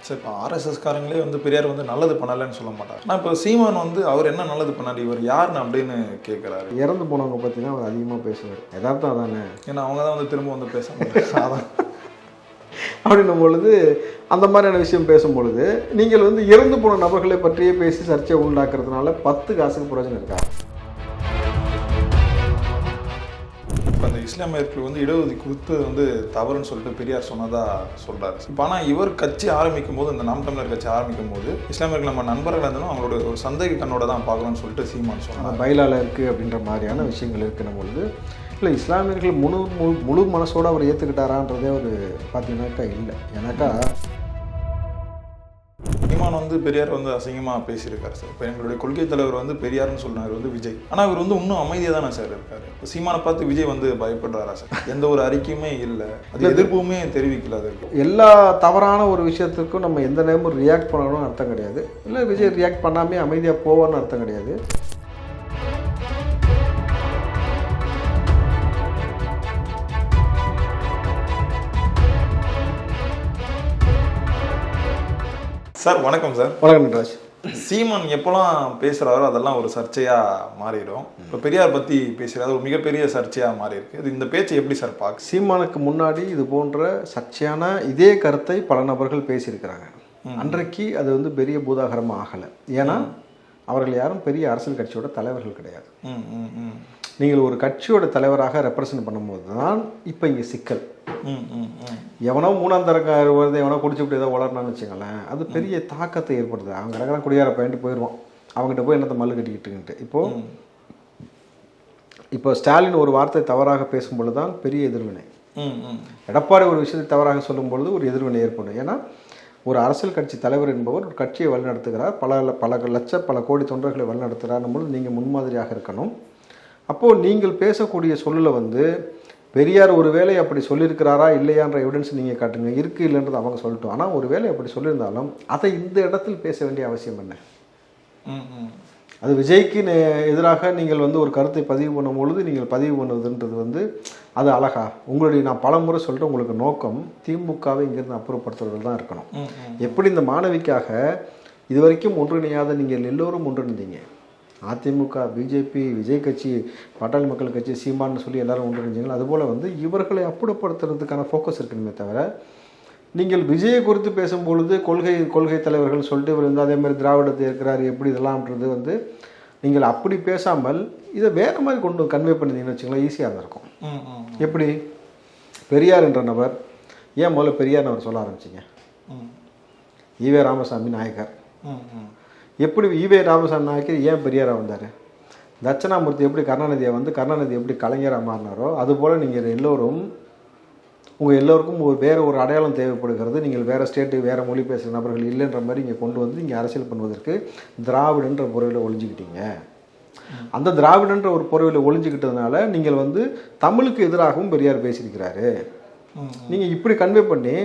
சரி, இப்போ ஆர்எஸ்எஸ்காரங்களே வந்து பெரியார் வந்து நல்லது பண்ணலைன்னு சொல்ல மாட்டார். ஆனால் இப்போ சீமான் வந்து அவர் என்ன நல்லது பண்ணார், இவர் யாருன்னு அப்படின்னு கேட்குறாரு. இறந்து போனவங்க பற்றி தான் அவர் அதிகமாக பேசுவார். யதார்த்தம் அதானே, ஏன்னா அவங்க தான் வந்து திரும்ப வந்து பேச முடியாது. அதான் அப்படின்னும் பொழுது அந்த மாதிரியான விஷயம் பேசும்பொழுது நீங்கள் வந்து இறந்து போன நபர்களை பற்றியே பேசி சர்ச்சை உண்டாக்குறதுனால 10 காசுக்கு பிரயோஜனம் இருக்கா? இப்போ அந்த இஸ்லாமியர்களுக்கு வந்து இடஒதுக்கீடு கொடுத்தது வந்து தவறுன்னு சொல்லிட்டு பெரியார் சொன்னதா சொல்றாரு. இப்போ ஆனால் இவர் கட்சி ஆரம்பிக்கும் போது, இந்த நாம் தமிழர் கட்சி ஆரம்பிக்கும் போது இஸ்லாமியர்கள் நம்ம நண்பர்கள் இருந்தாலும் அவங்களோட ஒரு சந்தேக கண்ணோட தான் பார்க்கணும்னு சொல்லிட்டு சீமான் சொன்னார். பைலால இருக்குது அப்படின்ற மாதிரியான விஷயங்கள் இருக்குன்னும் பொழுது இல்லை, இஸ்லாமியர்கள் முழு மனசோடு அவர் ஏற்றுக்கிட்டாரான்றதே ஒரு பார்த்தீங்கன்னாக்கா இல்லை. ஏன்னாக்கா சீமான் வந்து பெரியார் வந்து அசிங்கமாக பேசியிருக்காரு சார். இப்போ எங்களுடைய கொள்கை தலைவர் வந்து பெரியார்னு சொன்னார் வந்து விஜய். ஆனால் இவர் வந்து இன்னும் அமைதியாக தானே சார் இருக்காரு. இப்போ சீமானை பார்த்து விஜய் வந்து பயப்படுறாரா சார்? எந்த ஒரு அறிக்கையுமே இல்லை, அது எதிர்ப்புமே தெரிவிக்கல. அதற்கு எல்லா தவறான ஒரு விஷயத்துக்கும் நம்ம எந்த நேரமும் ரியாக்ட் பண்ணணும்னு அர்த்தம் கிடையாது. இல்லை விஜய் ரியாக்ட் பண்ணாமே அமைதியாக போவான்னு அர்த்தம் கிடையாது. சார் வணக்கம் சார். வணக்கம் நட்ராஜ். சீமான் எப்போல்லாம் பேசுகிறாரோ அதெல்லாம் ஒரு சர்ச்சையாக மாறிடும். இப்போ பெரியார் பற்றி பேசுகிறாரு, ஒரு மிகப்பெரிய சர்ச்சையாக மாறி இருக்கு. இது இந்த பேச்சை எப்படி சார் பார்க்க? சீமானுக்கு முன்னாடி இது போன்ற சர்ச்சையான இதே கருத்தை பல நபர்கள் பேசியிருக்கிறாங்க. அன்றைக்கு அது வந்து பெரிய பூதாகரமாக ஆகலை. ஏன்னா அவர்கள் யாரும் பெரிய அரசியல் கட்சியோட தலைவர்கள் கிடையாது. நீங்கள் ஒரு கட்சியோட தலைவராக ரெப்ரசன்ட் பண்ணும்போது தான் இப்போ இங்கே சிக்கல். எவனோ மூணாம் தரக்க வருது, எவனோ குடிச்சுட்டு ஏதோ வளரணும்னு வச்சுங்களேன், அது பெரிய தாக்கத்தை ஏற்படுது. அவங்க இடக்கலாம் குடியார பயன்ட்டு போயிடுவான், அவங்ககிட்ட போய் என்னத்தை மல்லு கட்டிக்கிட்டுன்ட்டு. இப்போ ஸ்டாலின் ஒரு வார்த்தை தவறாக பேசும்பொழுது தான் பெரிய எதிர்வினை. எடப்பாடி ஒரு விஷயத்தை தவறாக சொல்லும் பொழுது ஒரு எதிர்வினை ஏற்படும். ஏன்னா ஒரு அரசியல் கட்சி தலைவர் என்பவர் ஒரு கட்சியை வழிநடத்துகிறார், பல கோடி தொண்டர்களை வழிநடத்துகிறார் பொழுது நீங்கள் முன்மாதிரியாக இருக்கணும். அப்போது நீங்கள் பேசக்கூடிய சொல்லில் வந்து பெரியார் ஒரு வேளை அப்படி சொல்லியிருக்கிறாரா இல்லையான்ற எவிடன்ஸ் நீங்கள் காட்டுங்க. இருக்குது இல்லைன்றது அவங்க சொல்லட்டும். ஆனால் ஒரு வேளை அப்படி சொல்லியிருந்தாலும் அதை இந்த இடத்தில் பேச வேண்டிய அவசியம் என்ன? அது விஜய்க்கு எதிராக நீங்கள் வந்து ஒரு கருத்தை பதிவு பண்ணும் பொழுது நீங்கள் பதிவு பண்ணுவதுன்றது வந்து அது அழகா? உங்களுடைய நான் பல முறை சொல்லிட்டு உங்களுக்கு நோக்கம் திமுகவை இங்கிருந்து அப்புறப்படுத்துறது தான் இருக்கணும். எப்படி இந்த மாணவிக்காக இதுவரைக்கும் ஒன்றிணையாத நீங்கள் எல்லோரும் ஒன்றிணைந்தீங்க. அதிமுக, பிஜேபி, விஜய் கட்சி, பாட்டாளி மக்கள் கட்சி, சீமான்னு சொல்லி எல்லாரும் ஒன்றிணைஞ்சிங்களா, அதுபோல் வந்து இவர்களை அப்புறப்படுத்துறதுக்கான ஃபோக்கஸ் இருக்கணுமே தவிர நீங்கள் விஜயை குறித்து பேசும்பொழுது கொள்கை தலைவர்கள் சொல்லிட்டு இவர் வந்து அதேமாதிரி திராவிடத்தை இருக்கிறார் எப்படி இதெல்லாம்ன்றது வந்து நீங்கள் அப்படி பேசாமல் இதை வேறு மாதிரி கொண்டு கன்வே பண்ணிங்கன்னு வச்சுங்களேன், ஈஸியாக இருந்திருக்கும். எப்படி பெரியார் என்ற நபர் ஏன் முதல்ல பெரியார்னு அவர் சொல்ல ஆரம்பிச்சிங்க? ஈவே ராமசாமி நாயக்கர். எப்படி ஈவே ராமசாமி நாயக்கர் ஏன் பெரியாராக வந்தார்? தட்சணாமூர்த்தி எப்படி கருணாநிதியை வந்து கருணாநிதி எப்படி கலைஞராக மாறினாரோ அதுபோல் நீங்கள் எல்லோரும் உங்கள் எல்லோருக்கும் வேறு ஒரு அடையாளம் தேவைப்படுகிறது. நீங்கள் வேறு ஸ்டேட்டு வேறு மொழி பேசுகிற நபர்கள் இல்லைன்ற மாதிரி இங்கே கொண்டு வந்து இங்கே அரசியல் பண்ணுவதற்கு திராவிடன்ற பொருவில் ஒழிஞ்சிக்கிட்டீங்க. அந்த திராவிடன்ற ஒரு பொருவில் ஒழிஞ்சிக்கிட்டதுனால நீங்கள் வந்து தமிழுக்கு எதிராகவும் பெரியார் பேசியிருக்கிறாரு. நீங்கள் இப்படி கன்வே பண்ணி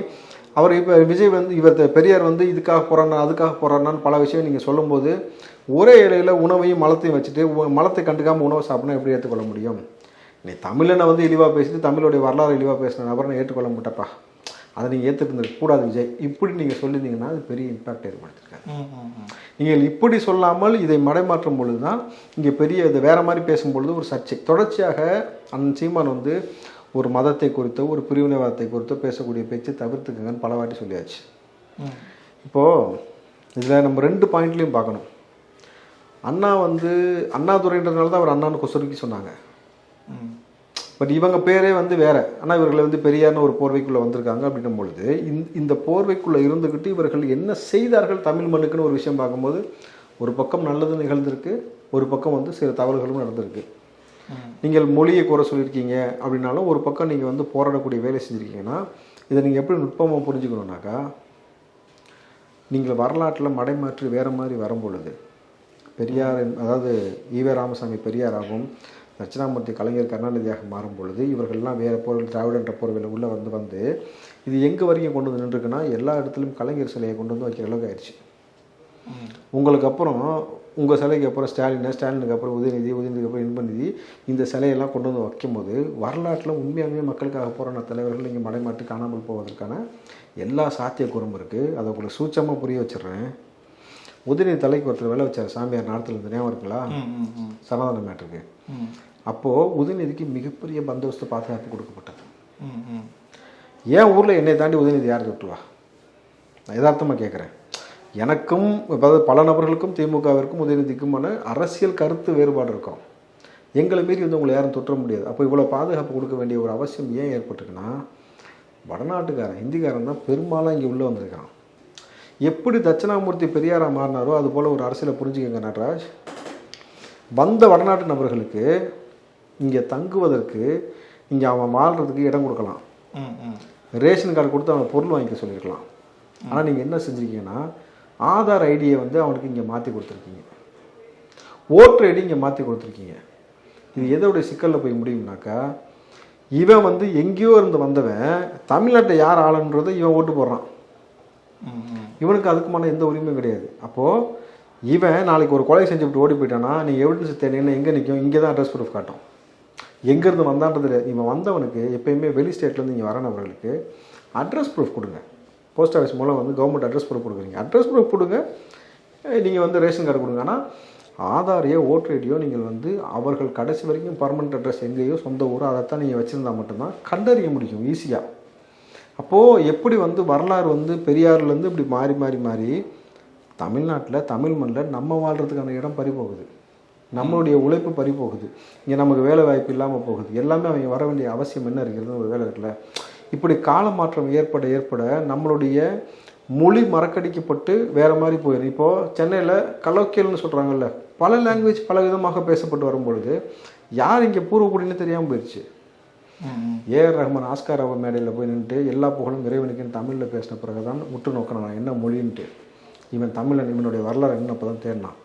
அவர் இப்போ விஜய் வந்து பெரியார் வந்து இதுக்காக போகிறானா அதுக்காக போகிறானான்னு பல விஷயம் நீங்கள் சொல்லும்போது ஒரே இலையில் உணவையும் மலத்தையும் வச்சுட்டு மலத்தை கண்டுக்காமல் உணவை சாப்பிட்னா எப்படி ஏற்றுக்கொள்ள முடியும்? நீ தமிழனை வந்து இழிவாக பேசிட்டு தமிழுடைய வரலாறு இழிவாக பேசின நபரை ஏற்றுக்கொள்ள மாட்டப்பா, அதை நீங்கள் ஏற்றுட்டு கூடாது விஜய், இப்படி நீங்கள் சொல்லியிருந்தீங்கன்னா அது பெரிய இம்பாக்ட் ஏற்படுத்திருக்காரு. நீங்கள் இப்படி சொல்லாமல் இதை மடைமாற்றும் பொழுது தான் இங்கே பெரிய இதை வேறு மாதிரி பேசும்பொழுது ஒரு சர்ச்சை. தொடர்ச்சியாக அந்த சீமான் வந்து ஒரு மதத்தை குறித்தோ ஒரு பிரிவினைவாதத்தை குறித்தோ பேசக்கூடிய பேச்சு தவிர்த்துக்குங்கன்னு பல வாட்டி சொல்லியாச்சு. இப்போது இதில் நம்ம 2 பாயிண்ட்லேயும் பார்க்கணும். அண்ணா வந்து அண்ணாதுரைன்றதுனால தான் அவர் அண்ணான்னு கொசுருக்கி சொன்னாங்க. பட் இவங்க பேரே வந்து வேறு. ஆனால் இவர்களை வந்து பெரியார்னு ஒரு போர்வைக்குள்ளே வந்திருக்காங்க. அப்படின்னும் பொழுது இந்த போர்வைக்குள்ளே இருந்துக்கிட்டு இவர்கள் என்ன செய்தார்கள் தமிழ் மண்ணுக்குன்னு ஒரு விஷயம் பார்க்கும்போது ஒரு பக்கம் நல்லது நிகழ்ந்திருக்கு, ஒரு பக்கம் வந்து சில தவறுகளும் நடந்திருக்கு. நீங்கள் மொழியை குறை சொல்லியிருக்கீங்க அப்படின்னாலும் ஒரு பக்கம் நீங்கள் வந்து போராடக்கூடிய வேலை செஞ்சுருக்கீங்கன்னா இதை நீங்கள் எப்படி நுட்பமாக புரிஞ்சுக்கணுன்னாக்கா, நீங்கள் வரலாற்றில் மடைமாற்றி வேறு மாதிரி வரும்பொழுது பெரியார் அதாவது ஈவே ராமசாமி பெரியாராகவும் தட்சிணாமூர்த்தி கலைஞர் கருணாநிதியாக மாறும் பொழுது இவர்கள்லாம் வேறு போர்வில் திராவிடன்ற போர்வில் உள்ளே வந்து இது எங்கே வரைக்கும் கொண்டு வந்து நின்றுருக்குன்னா எல்லா இடத்துலையும் கலைஞர் சிலையை கொண்டு வந்து வைக்கிற அளவுக்கு ஆயிடுச்சு. உங்களுக்கு அப்புறம் உங்கள் சிலைக்கு அப்புறம் ஸ்டாலினுக்கு அப்புறம் உதயநிதிக்கு அப்புறம் இன்பநிதி, இந்த சிலையெல்லாம் கொண்டு வந்து வைக்கும்போது வரலாற்றில் உண்மையாகவே மக்களுக்காக போராடின தலைவர்கள் இங்கே மடைமாட்டி காணாமல் போவதற்கான எல்லா சாத்தியக்கூறும் இருக்குது. அதை உங்களுக்கு சூட்சமாக புரிய வச்சிடுறேன். உதயநிதி தலைக்கு ஒருத்தர் வேலை வச்சார் சாமியார் நாட்டில் இருந்து, ஞாபகம் இருக்குங்களா? சனாதன மேட்டருக்கு. அப்போது உதயநிதிக்கு மிகப்பெரிய பந்தோபஸ்து பாதுகாப்பு கொடுக்கப்பட்டது. ஏன் ஊரில் என்னை தாண்டி உதயநிதி யார் தொட்டுவா? நான் யதார்த்தமாக கேட்குறேன். எனக்கும் அதாவது பல நபர்களுக்கும் திமுகவிற்கும் உதயநிதிக்குமான அரசியல் கருத்து வேறுபாடு இருக்கும். எங்களை மீறி வந்து உங்களை யாரும் தொற்ற முடியாது. அப்போ இவ்வளோ பாதுகாப்பு கொடுக்க வேண்டிய ஒரு அவசியம் ஏன் ஏற்பட்டுக்குன்னா, வடநாட்டுக்காரன் ஹிந்திக்காரன் தான் பெரும்பாலும் இங்கே உள்ளே வந்திருக்கான். எப்படி தட்சிணாமூர்த்தி பெரியாராக மாறினாரோ அது போல் ஒரு அரசியலை புரிஞ்சுக்கங்க நடராஜ். வந்த வடநாட்டு நபர்களுக்கு இங்கே தங்குவதற்கு, இங்கே அவன் வாழ்கிறதுக்கு இடம் கொடுக்கலாம், ரேஷன் கார்டு கொடுத்து அவன் பொருள் வாங்கிக்க சொல்லியிருக்கலாம். ஆனால் நீங்கள் என்ன செஞ்சுருக்கீங்கன்னா, ஆதார் ஐடியை வந்து அவனுக்கு இங்கே மாற்றி கொடுத்துருக்கீங்க, ஓட்டர் ஐடி இங்கே மாற்றி கொடுத்துருக்கீங்க. இது எதோடைய சிக்கலில் போய் முடியும்னாக்கா, இவன் வந்து எங்கேயோ இருந்து வந்தவன் தமிழ்நாட்டை யார் ஆளுன்றதை இவன் ஓட்டு போடுறான். இவனுக்கு அதுக்குமான எந்த உரிமையும் கிடையாது. அப்போது இவன் நாளைக்கு ஒரு கொலை செஞ்சுவிட்டு ஓடி போயிட்டானா, நீங்கள் எவிடன்ஸ் தேடிங்கன்னா எங்கே நிற்கும்? இங்கே தான் அட்ரஸ் ப்ரூஃப் காட்டும். எங்கேருந்து வந்தான்றது இவன் வந்தவனுக்கு எப்போயுமே வெளி ஸ்டேட்லேருந்து இங்கே வரனவர்களுக்கு அட்ரஸ் ப்ரூஃப் கொடுங்க. போஸ்ட் ஆஃபீஸ் மூலம் வந்து கவர்மெண்ட் அட்ரஸ் ப்ரூஃப் கொடுக்குறீங்க, அட்ரஸ் ப்ரூஃப் கொடுங்க, நீங்கள் வந்து ரேஷன் கார்டு கொடுங்க. ஆனால் ஆதாரையோ ஓட்டர் ஐடியோ நீங்கள் வந்து அவர்கள் கடைசி வரைக்கும் பர்மனெண்ட் அட்ரஸ் எங்கேயோ சொந்த ஊரோ அதைத்தான் நீங்கள் வச்சுருந்தா மட்டும்தான் கண்டறிய முடியும் ஈஸியாக. அப்போது எப்படி வந்து வரலாறு வந்து பெரியார்லேருந்து இப்படி மாறி மாறி மாறி தமிழ்நாட்டில் தமிழ் மண்ணில் நம்ம வாழ்கிறதுக்கான இடம் பறிபோகுது, நம்மளுடைய உழைப்பு பறிபோகுது, இங்கே நமக்கு வேலை வாய்ப்பு இல்லாமல் போகுது. எல்லாமே அவங்க வர வேண்டிய அவசியம் என்ன இருக்கிறது? ஒரு வேலை இருக்குல்ல. இப்படி கால மாற்றம் ஏற்பட ஏற்பட நம்மளுடைய மொழி மறக்கடிக்கப்பட்டு வேறு மாதிரி போயிடும். இப்போது சென்னையில் கலோக்கியல்னு சொல்கிறாங்கல்ல, பல லாங்குவேஜ் பல விதமாக பேசப்பட்டு வரும்பொழுது யார் இங்கே பூர்வக்குடின்னு தெரியாமல் போயிடுச்சு. ஏஆர் ரஹ்மான் ஆஸ்கார் அவர் மேடையில் போய் நின்றுட்டு எல்லா புகழும் இறைவனுக்குன்னு தமிழில் பேசின பிறகு தான் முட்டு நோக்கினான் என்ன மொழின்ட்டு. இவன் தமிழன், இவனுடைய வரலாறு என்ன அப்போ தான் தேடினான்.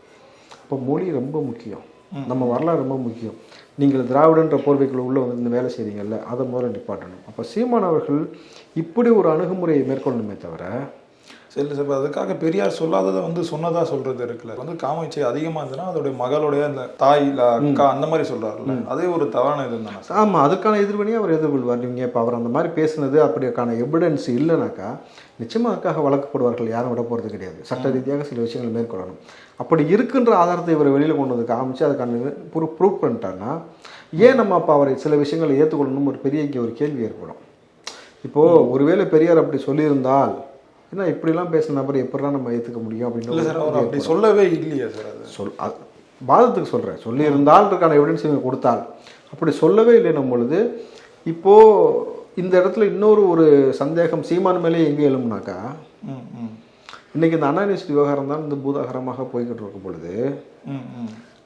இப்போ மொழி ரொம்ப முக்கியம், நம்ம வரலாறு ரொம்ப முக்கியம். நீங்கள் திராவிடன்ற போர்வைக்குள்ள உள்ளே வந்து இந்த வேலை செய்கிறீங்கல்ல, அதை முதல்ல நிப்பாட்டணும். அப்போ சீமான் அவர்கள் இப்படி ஒரு அணுகுமுறையை மேற்கொள்ளணுமே தவிர, சரி சார், அதுக்காக பெரியார் சொல்லாததை வந்து சொன்னதா சொல்றது இருக்குல்ல, வந்து காமச்சை அதிகமாக இருந்ததுன்னா அதோடைய மகளுடைய அந்த தாய் இல்லை அக்கா அந்த மாதிரி சொல்றாருல்ல, அதே ஒரு தவறான இது தானே? ஆமாம், அதுக்கான எதிர்வினையை அவர் எதிர்கொள்வார். நீங்கள் இப்போ அவர் அந்த மாதிரி பேசுனது அப்படிக்கான எவிடன்ஸ் இல்லைனாக்கா நிச்சயமாக அதுக்காக வழக்கு போடுவார்கள், யாரும் விட போகிறது கிடையாது. சட்ட ரீதியாக சில விஷயங்கள் மேற்கொள்ளணும். அப்படி இருக்குன்ற ஆதாரத்தை இவர் வெளியில் கொண்டு வந்து காமிச்சு அதுக்கான ப்ரூவ் பண்ணிட்டாங்கன்னா ஏன் நம்ம அப்போ அவரை சில விஷயங்களை ஏற்றுக்கொள்ளணும் ஒரு பெரிய இங்கே ஒரு கேள்வி ஏற்படும். இப்போது ஒருவேளை பெரியார் அப்படி சொல்லியிருந்தால் ஏன்னா இப்படிலாம் பேசின நபர் எப்படிலாம் நம்ம ஏற்றுக்க முடியும் அப்படின்னு அப்படி சொல்லவே இல்லையா சார்? அது வாதத்துக்கு சொல்கிறேன், சொல்லியிருந்தால்ன்றதுக்கான எவிடன்ஸ் இவங்க கொடுத்தால், அப்படி சொல்லவே இல்லைன்னும் பொழுது இப்போது இந்த இடத்துல இன்னொரு ஒரு சந்தேகம் சீமான் மேலே எங்கே எழும்புனாக்கா, இன்றைக்கி இந்த அண்ணா யூனிவர்சிட்டி விவகாரம் தான் இந்த பூதாகரமாக போய்கிட்டு இருக்கும் பொழுது,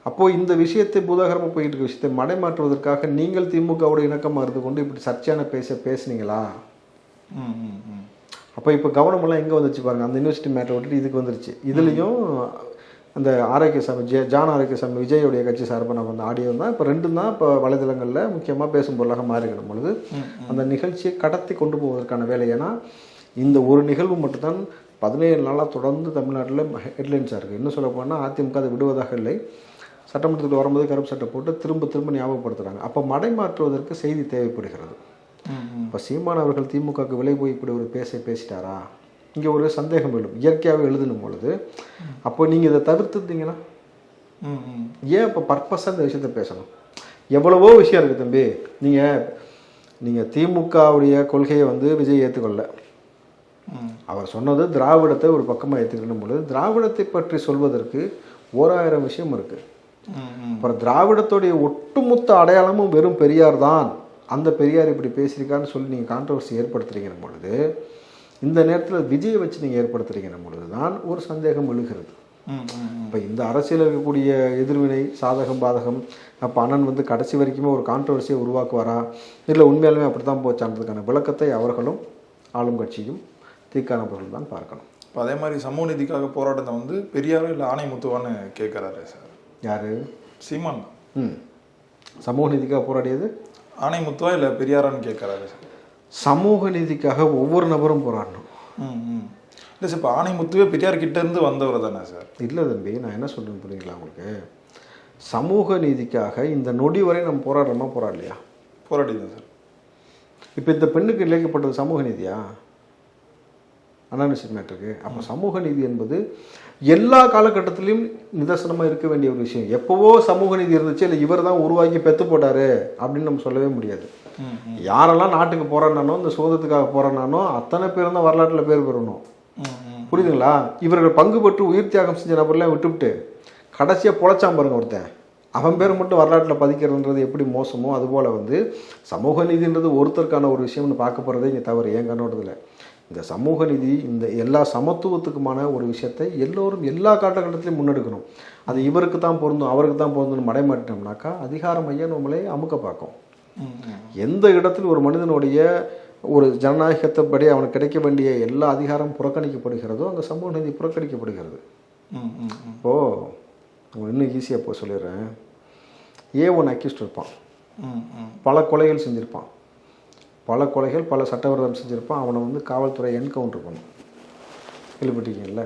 அப்போது இந்த விஷயத்தை பூதாகரமாக போய்கிட்டு இருக்க விஷயத்தை மடைமாற்றுவதற்காக நீங்கள் திமுகவோட இணக்கமாக இருந்து கொண்டு இப்படி சர்ச்சையான பேசுனீங்களா? அப்போ இப்போ கவனமெல்லாம் எங்கே வந்துச்சு பாருங்கள், அந்த யூனிவர்சிட்டி மேட்டரை விட்டுட்டு இதுக்கு வந்துருச்சு. இதுலேயும் அந்த ஆரோக்கியசாமி ஜான் ஆரோக்கியசாமி விஜயோடைய கட்சி சார்பான அந்த ஆடியோ தான் இப்போ ரெண்டும் தான் இப்போ வலைதளங்களில் முக்கியமாக பேசும் பொருளாக மாறிக்கிடும் பொழுது அந்த நிகழ்ச்சியை கடத்தி கொண்டு போவதற்கான வேலை. ஏன்னா இந்த ஒரு நிகழ்வு மட்டும்தான் 17 நாளாக தொடர்ந்து தமிழ்நாட்டில் ஹெட்லைன்ஸாக இருக்குது. இன்னும் சொல்ல போனால் அதிமுக அதை விடுவதாக இல்லை, சட்டமன்றத்துக்கு வரும்போது கருப்பு சட்டை போட்டு திரும்ப ஞாபகப்படுத்துகிறாங்க. அப்போ மடைமாற்றுவதற்கு செய்தி தேவைப்படுகிறது. இப்போ சீமான் அவர்கள் திமுகவுக்கு விலை போய் இப்படி ஒரு பேசிட்டாரா? இங்கே ஒரு சந்தேகம் எழும், இயற்கையாகவே எழுதணும் பொழுது. அப்போ நீங்கள் இதை தவிர்த்துட்டீங்கன்னா ஏன் இப்போ பர்பஸாக இந்த விஷயத்த பேசணும்? எவ்வளவோ விஷயம் இருக்குது தம்பி. நீங்கள் திமுகவுடைய கொள்கையை வந்து விஜய் ஏற்றுக்கொள்ள, அவர் சொன்னது திராவிடத்தை ஒரு பக்கமாக ஏற்றுக்கணும் பொழுது திராவிடத்தை பற்றி சொல்வதற்கு 1000 விஷயம் இருக்குது. அப்புறம் திராவிடத்துடைய ஒட்டுமொத்த அடையாளமும் வெறும் பெரியார் தான், அந்த பெரியார் இப்படி பேசியிருக்கான்னு சொல்லி நீங்கள் கான்ட்ரவர்சி ஏற்படுத்துறீங்கிற பொழுது, இந்த நேரத்தில் விஜயை வச்சு நீங்கள் ஏற்படுத்துறீங்கிற பொழுது தான் ஒரு சந்தேகம் எழுகிறது. இப்போ இந்த அரசியல் இருக்கக்கூடிய எதிர்வினை சாதகம் பாதகம், அப்போ அண்ணன் வந்து கடைசி வரைக்குமே ஒரு கான்ட்ரவர்சியை உருவாக்குவாரா இல்லை உண்மையாலுமே அப்படி தான் போச்சான்றதுக்கான விளக்கத்தை அவர்களும் ஆளும் கட்சியும் தீக்கானவர்கள் தான் பார்க்கணும். இப்போ அதே மாதிரி சமூக நீதிக்காக போராட்டத்தை வந்து பெரியாரோ இல்லை ஆணைமுத்துவான்னு கேட்குறாரு சார். யார்? சீமான். சமூக நீதிக்காக போராடியது ஆணைமுத்துவா இல்லை பெரியாரான்னு கேட்குறாரு சார். சமூக நீதிக்காக ஒவ்வொரு நபரும் போராடணும். இல்லை சார், இப்போ ஆணைமுத்துவே பெரியார் கிட்ட இருந்து வந்தவர் தானே சார்? இல்லை தம்பி, நான் என்ன சொல்கிறேன்னு புரியுங்களா உங்களுக்கு? சமூக நீதிக்காக இந்த நொடி வரை நம்ம போராடுறோமா போராடலையா? போராடிதான் சார். இப்போ இந்த பெண்ணுக்கு இழைக்கப்பட்டது சமூக நீதியா? அனானிசிட் மேட்டருக்கு. அப்போ சமூக நீதி என்பது எல்லா காலகட்டத்திலையும் நிதர்சனமாக இருக்க வேண்டிய ஒரு விஷயம். எப்போவோ சமூக நீதி இருந்துச்சு, இல்லை இவர் தான் உருவாக்கி பெற்று போட்டாரு அப்படின்னு நம்ம சொல்லவே முடியாது. யாரெல்லாம் நாட்டுக்கு போறானோ, இந்த சுதந்திரத்துக்காக போறானோ அத்தனை பேரும் தான் வரலாற்றில் பேர் பெறணும். புரியுதுங்களா? இவர்கள் பங்கு பெற்று உயிர் தியாகம் செஞ்ச நபர்லாம் விட்டுவிட்டு கடைசியாக பொழைச்சான் பாருங்க ஒருத்தன், அவன் பேர் மட்டும் வரலாற்றில் பதிக்கிறதுன்றது எப்படி மோசமோ அதுபோல் சமூக நீதின்றது ஒருத்தருக்கான ஒரு விஷயம்னு பார்க்க போகிறதே இங்கே தவறு என் கண்ணோட்டத்தில். இந்த சமூக நீதி, இந்த எல்லா சமத்துவத்துக்குமான ஒரு விஷயத்தை எல்லோரும் எல்லா காலகட்டத்திலையும் முன்னெடுக்கணும். அது இவருக்கு தான் பொருந்தும் அவருக்கு தான் பொருந்தும்னு மடைமாட்டினோம்னாக்கா அதிகாரம் ஐயா நம்மளே அமுக்க பார்க்கும். எந்த இடத்தில் ஒரு மனிதனுடைய ஒரு ஜனநாயகத்தைப்படி அவனுக்கு கிடைக்க வேண்டிய எல்லா அதிகாரமும் புறக்கணிக்கப்படுகிறதோ அங்கே சமூக நீதி புறக்கணிக்கப்படுகிறது. இப்போது இன்னும் ஈஸியாக போய் சொல்லிடுறேன். A1 அக்யூஸ்ட் இருப்பான், பல கொலைகள் செஞ்சுருப்பான், பல கொலைகள் பல சட்டவிரோதம் செஞ்சுருப்பான். அவனை காவல்துறை என்கவுண்டர் பண்ணும். கேள்விப்பட்டிருக்கீங்கல்ல?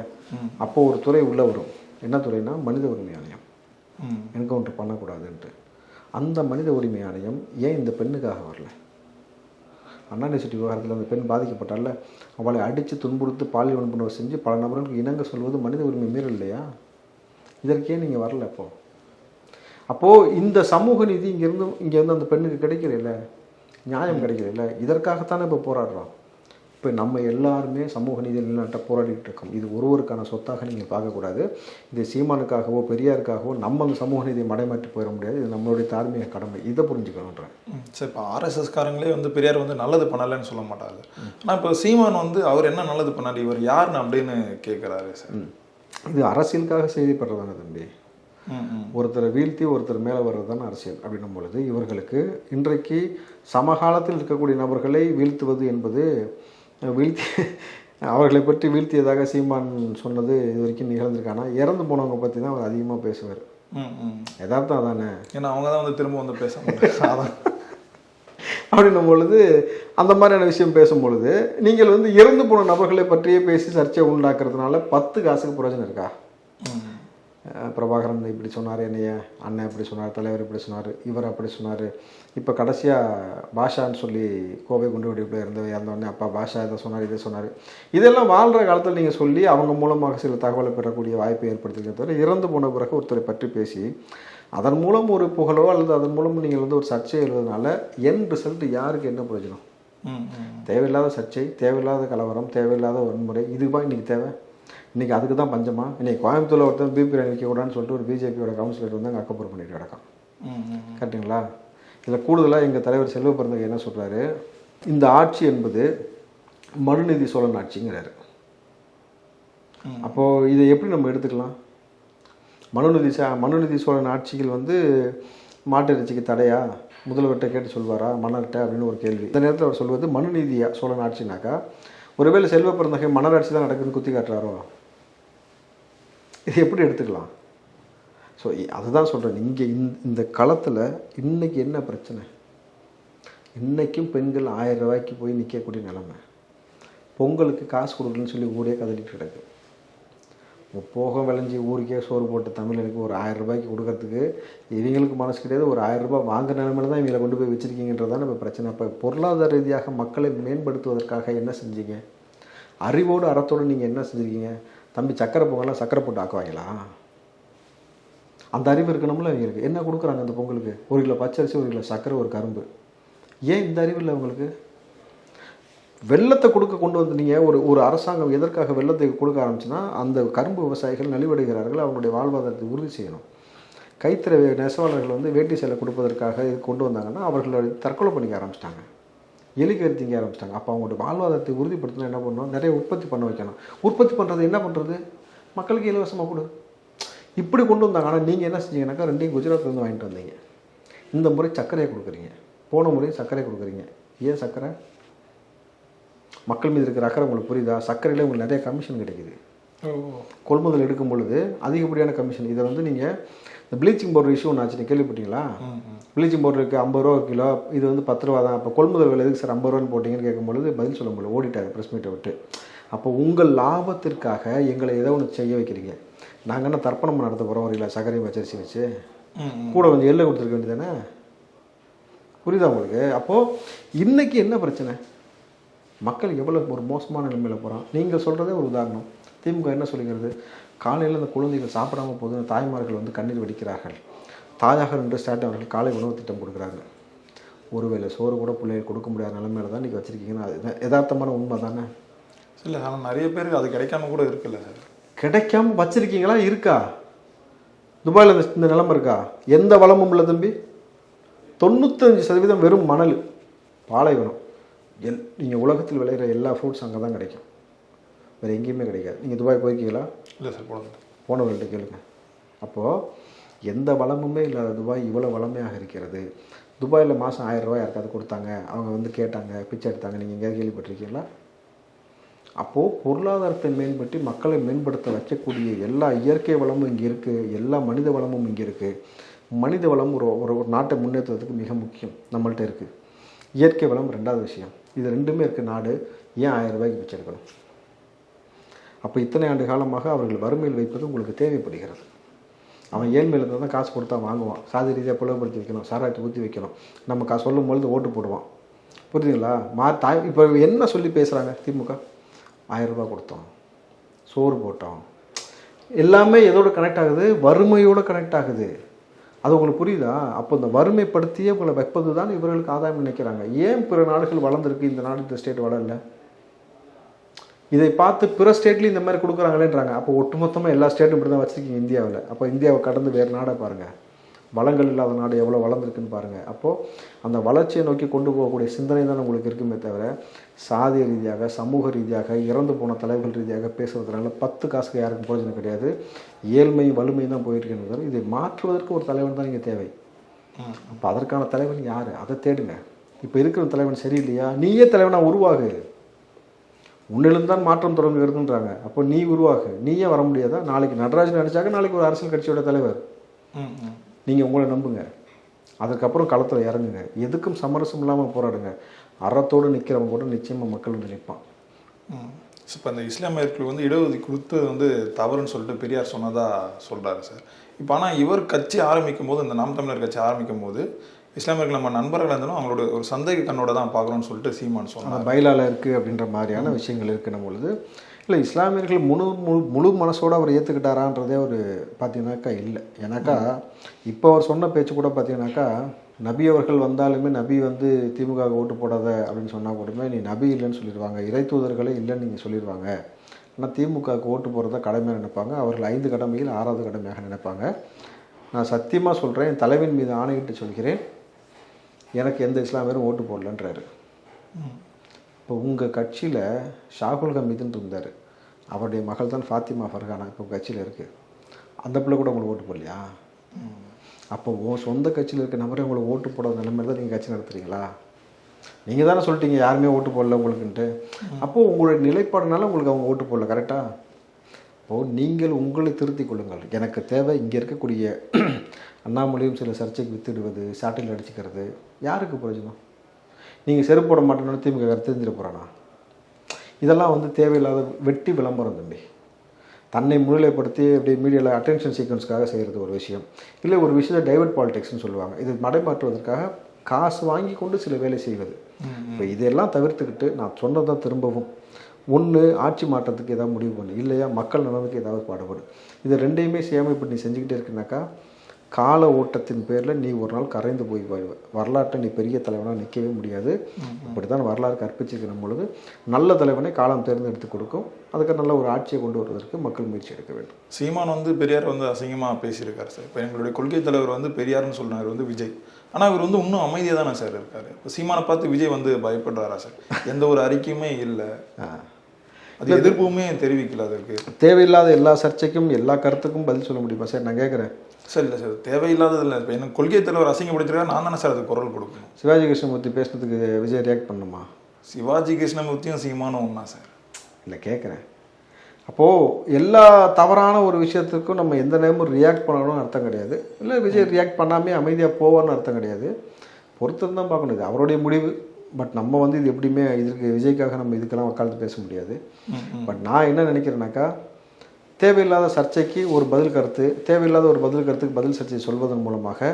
அப்போது ஒரு துறை உள்ளே வரும். என்ன துறைனா மனித உரிமை ஆணையம். என்கவுண்டர் பண்ணக்கூடாதுன்ட்டு. அந்த மனித உரிமை ஆணையம் ஏன் இந்த பெண்ணுக்காக வரல? அண்ணாநிசிட்டி விவகாரத்தில் அந்த பெண் பாதிக்கப்பட்டால, அவளை அடித்து துன்புறுத்து பாலியல் வன்புணர்வு செஞ்சு பல நபர்களுக்கு இணங்க சொல்வது மனித உரிமை மீறல் இல்லையா? இதற்கே நீங்கள் வரல. அப்போது இந்த சமூக நீதி இங்கே அந்த பெண்ணுக்கு கிடைக்கிறதில்ல, நியாயம் கிடைக்கிறதில்ல. இதற்காகத்தானே இப்போ போராடுறோம். இப்போ நம்ம எல்லாருமே சமூக நீதி நிலைநாட்ட போராடிட்டு இருக்கோம். இது ஒருவருக்கான சொத்தாக நீங்கள் பார்க்கக்கூடாது. இது சீமானுக்காகவோ பெரியாருக்காகவோ நம்ம அந்த சமூக நீதியை மடைமாற்றி போயிட முடியாது. இது நம்மளுடைய தார்மீக கடமை. இதை புரிஞ்சுக்கணுன்றேன். சரி, இப்போ ஆர்எஸ்எஸ்காரங்களே பெரியார் நல்லது பண்ணலைன்னு சொல்ல மாட்டாங்க. ஆனால் இப்போ சீமான் அவர் என்ன நல்லது பண்ணார், இவர் யாருன்னு அப்படின்னு கேட்குறாரு சார். இது அரசியலுக்காக செய்திப்படுறதானே தம்பி. ஒருத்தரை வீழ்த்தி ஒருத்தர் மேலே வர்றது தானே அரசியல். அப்படின்னும் பொழுது இவர்களுக்கு இன்றைக்கு சமகாலத்தில் இருக்கக்கூடிய நபர்களை வீழ்த்துவது என்பது அவர்களை பற்றி வீழ்த்தியதாக சீமான் சொன்னது இது வரைக்கும் நிகழ்ந்திருக்கானா? இறந்து போனவங்க பற்றி தான் அவர் அதிகமாக பேசுவார். யதார்த்தம் அதானே? ஏன்னா அவங்க தான் திரும்ப பேச மாட்டாங்க. அப்படின்னும் பொழுது அந்த மாதிரியான விஷயம் பேசும்பொழுது நீங்கள் இறந்து போன நபர்களை பற்றியே பேசி சர்ச்சை உண்டாக்குறதுனால 10 காசுக்கு பிரயோஜனம் இருக்கா? பிரபாகரன் இப்படி சொன்னார், என்னைய அண்ணன் இப்படி சொன்னார், தலைவர் இப்படி சொன்னார், இவர் அப்படி சொன்னார். இப்போ கடைசியாக பாஷான்னு சொல்லி கோவை குண்டு வெடிப்பில் இறந்தவொடனே அப்பா பாஷா இதை சொன்னார் இதை சொன்னார். இதெல்லாம் வாழ்கிற காலத்தில் நீங்கள் சொல்லி அவங்க மூலமாக சில தகவலை பெறக்கூடிய வாய்ப்பை ஏற்படுத்திக்க தவிர இறந்து போன பிறகு ஒருத்தரை பற்றி பேசி அதன் மூலம் ஒரு புகழோ அல்லது அதன் மூலம் நீங்கள் ஒரு சர்ச்சை எழுதுறதுனால என் ரிசல்ட் யாருக்கு என்ன பிரயோஜனம்? தேவையில்லாத சர்ச்சை, தேவையில்லாத கலவரம், தேவையில்லாத வன்முறை, இதுதான் இன்றைக்கி தேவை. இன்றைக்கி அதுக்கு தான் பஞ்சமா? இன்றைக்கி கோயம்புத்தூரில் ஒருத்தர் பிபி நிற்கக்கூடாதுன்னு சொல்லிட்டு ஒரு பிஜேபியோட கவுன்சிலர் அங்கே அக்கப்புறம் பண்ணிட்டு கிடக்கும். கரெக்டுங்களா? இதில் கூடுதலாக எங்கள் தலைவர் செல்வ பிறந்தகை என்ன சொல்கிறாரு, இந்த ஆட்சி என்பது மனுநீதி சோழன் ஆட்சிங்கிறாரு. அப்போது இதை எப்படி நம்ம எடுத்துக்கலாம்? மனுநீதி சோழன் ஆட்சிகள் மாட்டு இறைச்சிக்கு தடையா? முதல்வர்கிட்ட கேட்டு சொல்வாரா மன்னர்கிட்ட அப்படின்னு ஒரு கேள்வி. இந்த நேரத்தில் அவர் சொல்வது மனுநீதியா சோழன் ஆட்சினாக்கா ஒருவேளை செல்வ பிறந்தகை மன்னராட்சி தான் நடக்குதுன்னு குத்தி காட்டுறாரோ? இது எப்படி எடுத்துக்கலாம்? ஸோ அதுதான் சொல்கிறேன். இங்கே இந்த களத்தில் இன்றைக்கி என்ன பிரச்சனை? இன்றைக்கும் பெண்கள் 1000 ரூபாய்க்கு போய் நிற்கக்கூடிய நிலைமை. பொங்கலுக்கு காசு கொடுக்கலன்னு சொல்லி ஊரே கதறிட்டு கிடக்கு. போகம் விளைஞ்சி ஊருக்கே சோறு போட்டு தமிழனுக்கு ஒரு 1000 ரூபாய்க்கு கொடுக்கறதுக்கு இவங்களுக்கு மனசு கிடையாது. ஒரு 1000 ரூபாய் வாங்குற நிலைமையில தான் இவங்களை கொண்டு போய் வச்சுருக்கீங்கன்றதான இப்போ பிரச்சனை. இப்போ பொருளாதார ரீதியாக மக்களை மேம்படுத்துவதற்காக என்ன செஞ்சீங்க? அறிவோடு அறத்தோடு நீங்கள் என்ன செஞ்சுருக்கீங்க? தம்பி சக்கரை பொங்கலாம் சக்கரை போட்டு ஆக்குவாங்களா? அந்த அறிவு இருக்கணும்ல இவங்களுக்கு. என்ன கொடுக்குறாங்க அந்த பொங்கலுக்கு? 1 கிலோ பச்சரிசி, 1 கிலோ சக்கரை, ஒரு கரும்பு. ஏன் இந்த அறிவு இல்லை உங்களுக்கு? வெள்ளத்தை கொண்டு வந்து நீங்கள் ஒரு அரசாங்கம் எதற்காக வெள்ளத்தை கொடுக்க ஆரம்பிச்சுன்னா அந்த கரும்பு விவசாயிகள் நலிவடைகிறார்கள், அவங்களுடைய வாழ்வாதாரத்தை உறுதி செய்யணும். கைத்தறி நெசவாளர்கள் வேட்டி சேலை கொடுப்பதற்காக இது கொண்டு வந்தாங்கன்னா அவர்களை தற்கொலை பண்ணிக்க ஆரம்பிச்சிட்டாங்க, எலிக்கறி திங்க ஆரம்பிச்சிட்டாங்க. அப்போ அவங்களுடைய வாழ்வாதாரத்தை உறுதிப்படுத்தினா என்ன பண்ணணும்? நிறைய உற்பத்தி பண்ண வைக்கணும். உற்பத்தி பண்ணுறது என்ன பண்ணுறது? மக்களுக்கு இலவசமாக கொடு, இப்படி கொண்டு வந்தாங்க. ஆனால் நீங்கள் என்ன செஞ்சீங்கன்னாக்கா 2 குஜராத்லேருந்து வாங்கிட்டு வந்தீங்க. இந்த முறை சர்க்கரையை கொடுக்குறீங்க, போன முறையும் சர்க்கரை கொடுக்குறீங்க. ஏன் சர்க்கரை? மக்கள் மீது இருக்கிற அக்கறை உங்களுக்கு புரியுதா? சர்க்கரையில் உங்களுக்கு நிறைய கமிஷன் கிடைக்குது. கொள்முதல் எடுக்கும் பொழுது அதிகப்படியான கமிஷன். இதை நீங்கள் இந்த ப்ளீச்சிங் பவுடர் இஷ்யூ ஒன்று ஆச்சு, கேள்விப்பட்டீங்களா? ப்ளீச்சிங் பவுடருக்கு 50 ரூபா கிலோ, இது 10 ரூபா தான். அப்போ கொள்முதல் விலை எதுக்கு சார் 50 ரூபான்னு போட்டிங்கன்னு கேட்கும்பொழுது பதில் சொல்ல முடியல, ஓடிட்டாரு ப்ரெஸ் மீட்டை விட்டு. அப்போ உங்கள் லாபத்திற்காக எங்களை ஏதோ ஒன்று செய்ய வைக்கிறீங்க. நாங்கள் என்ன தர்ப்பணம் நடத்த போகிறோம் ஒரு இல்லை சர்க்கரை பச்சரிசி வச்சு கூட கொஞ்சம் எள்ளை கொடுத்துருக்க வேண்டியதானே? புரியுதா உங்களுக்கு? அப்போது இன்றைக்கி என்ன பிரச்சனை? மக்கள் எவ்வளோ ஒரு மோசமான நிலைமையில் போகிறான். நீங்கள் சொல்கிறதே ஒரு உதாரணம். திமுக என்ன சொல்லிக்கிறது? காலையில் அந்த குழந்தைகள் சாப்பிடாமல் போதும் தாய்மார்கள் வந்து கண்ணீர் வடிக்கிறார்கள். தாயாக நின்று ஸ்டார்ட் அவர்கள் காலை உணவு திட்டம் கொடுக்குறாங்க. ஒருவேளை சோறு கூட பிள்ளைகள் கொடுக்க முடியாத நிலைமையில தான் நீங்கள் வச்சுருக்கீங்கன்னா அது யதார்த்தமான உண்மை தானே? இல்லை, ஆனால் நிறைய பேருக்கு அது கிடைக்காம கூட இருக்குல்ல சார். கிடைக்காம வச்சுருக்கீங்களா? இருக்கா? துபாயில் இந்த நிலைமை இருக்கா? எந்த வளமும் இல்லை தம்பி. 95% வெறும் மணல், பாலைவனம். நீங்கள் உலகத்தில் விளையிற எல்லா ஃப்ரூட்ஸ் அங்கே தான் கிடைக்கும், வேறு எங்கேயுமே கிடைக்காது. நீங்கள் துபாய் போயிருக்கீங்களா? இல்லை சார், போனவர்கள்ட்ட கேளுங்க. அப்போது எந்த வளமுமே இல்லாத துபாய் இவ்வளோ வளமையாக இருக்கிறது. துபாயில் மாதம் 1000 ரூபாய் யாருக்காவது கொடுத்தாங்க, அவங்க வந்து கேட்டாங்க, பிச்சை எடுத்தாங்க, நீங்கள் எங்கேயாவது கேள்விப்பட்டிருக்கீங்களா? அப்போது பொருளாதாரத்தை மேம்படுத்தி மக்களை மேம்படுத்த வைக்கக்கூடிய எல்லா இயற்கை வளமும் இங்கே இருக்குது, எல்லா மனித வளமும் இங்கே இருக்குது. மனித வளம் ஒரு ஒரு நாட்டை முன்னேற்றுறதுக்கு மிக முக்கியம், நம்மள்ட்ட இருக்குது. இயற்கை வளம் ரெண்டாவது விஷயம். இது ரெண்டுமே இருக்க நாடு ஏன் 1000 ரூபாய்க்கு பிச்சை எடுக்கணும்? அப்போ இத்தனை ஆண்டு காலமாக அவர்கள் வறுமையில் வைப்பது உங்களுக்கு தேவைப்படுகிறது. அவன் ஏழ்மையில் இருந்தால் தான் காசு கொடுத்தா வாங்குவான். சாதி ரீதியாக பிளவுபடுத்தி வைக்கணும், சாராயத்தை ஊற்றி வைக்கணும், நம்ம காசு சொல்லும் பொழுது ஓட்டு போடுவான். புரியுதுங்களா? இப்போ என்ன சொல்லி பேசுகிறாங்க திமுக? 1000 ரூபாய் கொடுத்தோம், சோறு போட்டோம், எல்லாமே எதோடு கனெக்ட் ஆகுது? வறுமையோடு கனெக்ட் ஆகுது. அது உங்களுக்கு புரியுதா? அப்போ இந்த வறுமைப்படுத்தியே உங்களை வைப்பது தான் இவர்களுக்கு ஆதாயம் நினைக்கிறாங்க. ஏன் பிற நாடுகள் வளர்ந்துருக்கு, இந்த நாடு இந்த ஸ்டேட் வளரல? இதை பார்த்து பிற ஸ்டேட்லேயும் இந்த மாதிரி கொடுக்குறாங்களேன்றாங்க. அப்போ ஒட்டுமொத்தமாக எல்லா ஸ்டேட்டும் இப்படி தான் வச்சுருக்கீங்க இந்தியாவில். அப்போ இந்தியாவை கடந்து வேறு நாடை பாருங்கள், வளங்கள் இல்லாத நாடு எவ்வளோ வளர்ந்துருக்குன்னு பாருங்கள். அப்போது அந்த வளர்ச்சியை நோக்கி கொண்டு போகக்கூடிய சிந்தனை தான் உங்களுக்கு இருக்குமே தவிர சாதி ரீதியாக, சமூக ரீதியாக, இறந்து போன தலைவர்கள் ரீதியாக பேசுறதுனால 10 காசுக்கு யாருக்கும் பிரயோஜனம் கிடையாது. ஏழ்மையும் வலிமையும் தான் போயிட்டு. இதை மாற்றுவதற்கு ஒரு தலைவன் தான் இங்கே தேவை. அப்போ அதற்கான தலைவன் யார்? அதை தேடுங்க. இப்போ இருக்கிற தலைவன் சரியில்லையா? நீயே தலைவனாக உருவாகு. உன்னிலிருந்தான் மாற்றம் தொடங்குகிறதுன்றாங்க. அப்போ நீ உருவாகு. நீயே வர முடியாதா? நாளைக்கு நடராஜன் நினச்சாக்க நாளைக்கு ஒரு அரசியல் கட்சியோட தலைவர். நீங்கள் உங்களை நம்புங்க, அதுக்கப்புறம் களத்தில் இறங்குங்க, எதுக்கும் சமரசம் இல்லாமல் போராடுங்க. அறத்தோடு நிற்கிறவங்க கூட நிச்சயமாக மக்கள் வந்து நிற்பான். இப்போ அந்த இஸ்லாமியர்கள் வந்து இடஒதுக்கீடு கொடுத்தது வந்து தவறுன்னு சொல்லிட்டு பெரியார் சொன்னதாக சொல்கிறாரு சார். இப்போ ஆனால் இவர் கட்சி ஆரம்பிக்கும் போது, இந்த நாம் தமிழர் கட்சி ஆரம்பிக்கும் போது இஸ்லாமியர்கள் நம்ம நண்பர்களாக இருந்தாலும் அவங்களோட ஒரு சந்தேக கண்ணோட தான் பார்க்கணும்னு சொல்லிட்டு சீமான் சொன்னார். பைலாவில் இருக்குது அப்படின்ற மாதிரியான விஷயங்கள் இருக்குன்னும் பொழுது இல்லை, இஸ்லாமியர்கள் முழு மனசோடு அவர் ஏற்றுக்கிட்டாரான்றதே ஒரு பார்த்தீங்கன்னாக்கா இல்லை. ஏன்னாக்கா இப்போ அவர் சொன்ன பேச்சு கூட பார்த்தீங்கன்னாக்கா, நபி அவர்கள் வந்தாலுமே நபி வந்து திமுக ஓட்டு போடாத அப்படின்னு சொன்னால் கூடமே நீ நபி இல்லைன்னு சொல்லிடுவாங்க, இறை தூதர்களே இல்லைன்னு நீங்கள் சொல்லிடுவாங்க. ஆனால் திமுகவுக்கு ஓட்டு போடுறத கடமையாக நினைப்பாங்க. அவர்கள் 5 கடமையில் 6வது கடமையாக நினைப்பாங்க. நான் சத்தியமாக சொல்கிறேன், என் தலைவின் மீது ஆணையிட்டு சொல்கிறேன், எனக்கு எந்த இஸ்லாமியரும் ஓட்டு போடலன்றாரு. இப்போ உங்கள் கட்சியில் ஷாகுல் ஹமீதுன்னு இருந்தார், அவருடைய மகள் தான் ஃபாத்திமா ஃபர்ஹானா இப்போ கட்சியில் இருக்குது. அந்த பிள்ளை கூட உங்களுக்கு ஓட்டு போடலையா? அப்போ சொந்த கட்சியில் இருக்க நபரே உங்களுக்கு ஓட்டு போடாத நிலைமையில தான் நீங்கள் கட்சி நடத்துகிறீங்களா? நீங்கள் தானே சொல்லிட்டீங்க யாருமே ஓட்டு போடல உங்களுக்குன்ட்டு. அப்போது உங்களுடைய நிலைப்பாடுனால உங்களுக்கு அவங்க ஓட்டு போடல, கரெக்டாக? அப்போது நீங்கள் உங்களை திருத்திக் கொள்ளுங்கள். எனக்கு தேவை இங்கே இருக்கக்கூடிய அண்ணாமலையும் சில சர்ச்சைக்கு வித்துடுவது, சாட்டில் அடிச்சுக்கிறது யாருக்கு பிரயோஜனம்? நீங்கள் செருப்பு போட மாட்டேன்னு திமுக தெரிஞ்சிட போகிறானா? இதெல்லாம் வந்து தேவையில்லாத வெட்டி விளம்பரம் தம்பி. தன்னை முன்னிலைப்படுத்தி அப்படியே மீடியாவில் அட்டென்ஷன் சீக்வன்ஸ்க்காக செய்கிறது ஒரு விஷயம், இல்லை ஒரு விஷயத்தை டைவர்ட் பாலிடிக்ஸ்னு சொல்லுவாங்க. இது மடைமாற்றுவதற்காக காசு வாங்கி கொண்டு சில வேலை செய்வது. இப்போ இதையெல்லாம் தவிர்த்துக்கிட்டு நான் சொன்னதான் திரும்பவும், ஒன்று ஆட்சி மாற்றத்துக்கு ஏதாவது முடிவு பண்ணு, இல்லையா மக்கள் நலனுக்கு ஏதாவது பாடுபடும். இது ரெண்டையுமே செய்யாமல் இப்படி நீ செஞ்சுக்கிட்டே இருக்குனாக்கா கால ஓட்டத்தின் பேரில் நீ ஒரு நாள் கரைந்து போய் வரலாற்றை நீ பெரிய தலைவனாக நிற்கவே முடியாது. இப்படி தான் வரலாறு கற்பிச்சிருக்கிற பொழுது நல்ல தலைவனை காலம் தேர்ந்தெடுத்து கொடுக்கும். அதுக்கு நல்ல ஒரு ஆட்சியை கொண்டு வருவதற்கு மக்கள் முயற்சி எடுக்க வேண்டும். சீமான் வந்து பெரியார் வந்து அசிங்கமாக பேசியிருக்காரு சார். இப்போ எங்களுடைய கொள்கை தலைவர் வந்து பெரியார்னு சொன்னார் வந்து விஜய். ஆனால் இவர் வந்து இன்னும் அமைதியாக தானே சார் இருக்காரு. இப்போ சீமானை பார்த்து விஜய் வந்து பயப்படுறாரா சார்? எந்த ஒரு அறிக்கையுமே இல்லை, அது எதிர்ப்புமே தெரிவிக்கல. அதற்கு தேவையில்லாத எல்லா சர்ச்சைக்கும் எல்லா கருத்துக்கும் பதில் சொல்ல முடியுமா சார்? நான் கேட்குறேன் சார். இல்லை சார், தேவையில்லாதது இல்லை. இப்போ என்ன கொள்கை தலைவர் அசிங்கப்படுத்திருக்கா, நான் தானே சார் அது குரல் கொடுக்கணும். சிவாஜி கிருஷ்ணமூர்த்தி பேசுனதுக்கு விஜய் ரியாக்ட் பண்ணணுமா? சிவாஜி கிருஷ்ணமூர்த்தியும் சீமானும் ஒன்றா சார்? இல்லை, கேட்குறேன். அப்போது எல்லா தவறான ஒரு விஷயத்துக்கும் நம்ம எந்த நேரமும் ரியாக்ட் பண்ணணும்னு அர்த்தம் கிடையாது. இல்லை விஜய் ரியாக்ட் பண்ணாமே அமைதியாக போவான்னு அர்த்தம் கிடையாது. பொறுத்து தான் பார்க்கணும். இது அவருடைய முடிவு. பட் நம்ம வந்து இது எப்படியுமே இதற்கு விஜய்க்காக நம்ம இதுக்கெல்லாம் வக்காலத்து பேச முடியாது. பட் நான் என்ன நினைக்கிறேன்னாக்கா, தேவையில்லாத சர்ச்சைக்கு ஒரு பதில் கருத்து, தேவையில்லாத ஒரு பதில் கருத்துக்கு பதில் சர்ச்சை சொல்வதன் மூலமாக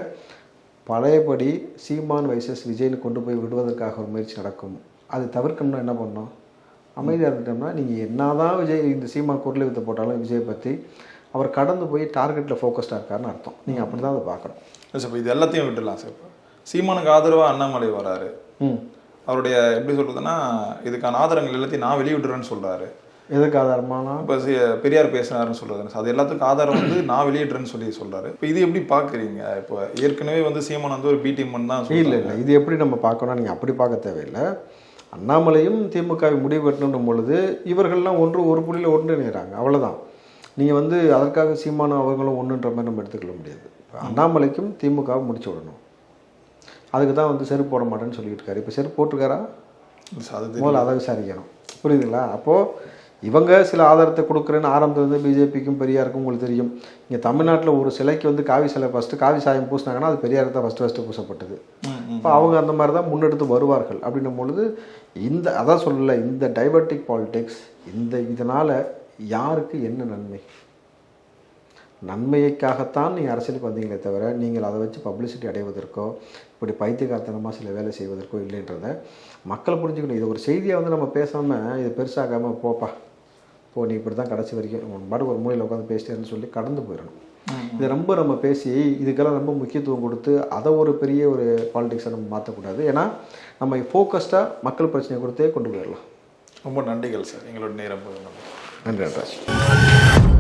பழையபடி சீமான் வைசஸ் விஜய்னு கொண்டு போய் விடுவதற்காக ஒரு முயற்சி நடக்கும். அது தவிர்க்கணும்னா என்ன பண்ணணும்? அமைதியாக இருந்துட்டோம்னா, நீங்கள் என்னதான் விஜய் இந்த சீமான் குரல் வித்தை போட்டாலும் விஜயை பற்றி அவர் கடந்து போய் டார்கெட்டில் ஃபோக்கஸ்டாக இருக்காருன்னு அர்த்தம். நீங்கள் அப்படி தான் அதை பார்க்கணும். சார் இப்போ இது எல்லாத்தையும் விட்டுடலாம் சார். இப்போ சீமானுக்கு ஆதரவாக அண்ணாமலை வராரு, அவருடைய எப்படி சொல்கிறதுன்னா இதுக்கான ஆதாரங்கள் எல்லாத்தையும் நான் வெளியிடுறேன்னு சொல்கிறாரு. எதுக்கு ஆதாரமானா இப்போ பெரியார் பேசினாருன்னு சொல்கிறது, அது எல்லாத்துக்கும் ஆதாரம் வந்து நான் வெளியிடுறேன்னு சொல்லி சொல்கிறாரு. இப்போ இது எப்படி பார்க்குறீங்க? இப்போ ஏற்கனவே வந்து சீமான் வந்து ஒரு பிடிஎம் தான். இல்லை இது எப்படி நம்ம பார்க்கணும், நீங்கள் அப்படி பார்க்க தேவையில்லை. அண்ணாமலையும் திமுகவை முடிவு கட்டணும் பொழுது இவர்கள்லாம் ஒரு புள்ளியில் ஒன்றிணைகிறாங்க, அவ்வளோதான். நீங்கள் வந்து அதற்காக சீமானும் அவங்களும் ஒன்றுன்ற மாதிரி நம்ம எடுத்துக்கொள்ள முடியாது. அண்ணாமலைக்கும் திமுகவை முடிச்சு விடணும். அதுக்கு தான் வந்து செருப்பு போட மாட்டேன்னு சொல்லிட்டு இருக்காரு. இப்போ செருப்பு போட்டிருக்காரா? முதல்ல அதை விசாரிக்கணும். புரியுதுங்களா? அப்போது இவங்க சில ஆதாரத்தை கொடுக்குறேன்னு ஆரம்பத்தில் வந்து பிஜேபிக்கும் பெரியாருக்கும் உங்களுக்கு தெரியும். இங்கே தமிழ்நாட்டில் ஒரு சிலைக்கு வந்து காவி சிலை ஃபஸ்ட்டு காவி சாயம் பூசினாங்கன்னா அது பெரியாருக்கு தான் ஃபஸ்ட்டு பூசப்பட்டது. இப்போ அவங்க அந்த மாதிரி தான் முன்னெடுத்து வருவார்கள். அப்படின்னும் பொழுது அதான் சொல்லலை, இந்த டைவர்டிக் பாலிடிக்ஸ் இதனால் யாருக்கு என்ன நன்மை? நன்மைக்காகத்தான் நீங்கள் அரசியலுக்கு வந்தீங்களே தவிர நீங்கள் அதை வச்சு பப்ளிசிட்டி அடைவதற்கோ இப்படி பைத்தியக்காரத்தனமாக சில வேலை செய்வதற்கோ இல்லைன்றதை மக்களை புரிஞ்சுக்கணும். இது ஒரு செய்தியை வந்து நம்ம பேசாமல் இதை பெருசாகாமல் போ நீ இப்படி தான் கடைசி வரைக்கும் பாட்டு ஒரு மூலையில் உட்காந்து பேசிட்டேன்னு சொல்லி கடந்து போயிடணும். இதை ரொம்ப நம்ம பேசி இதுக்கெல்லாம் ரொம்ப முக்கியத்துவம் கொடுத்து அதை ஒரு பெரிய ஒரு பாலிடிக்ஸை நம்ம மாற்றக்கூடாது. ஏன்னா நம்ம ஃபோக்கஸ்டாக மக்கள் பிரச்சனையை கொடுத்தே கொண்டு போயிடலாம். ரொம்ப நன்றிகள் சார், எங்களோட நேரம். நன்றி.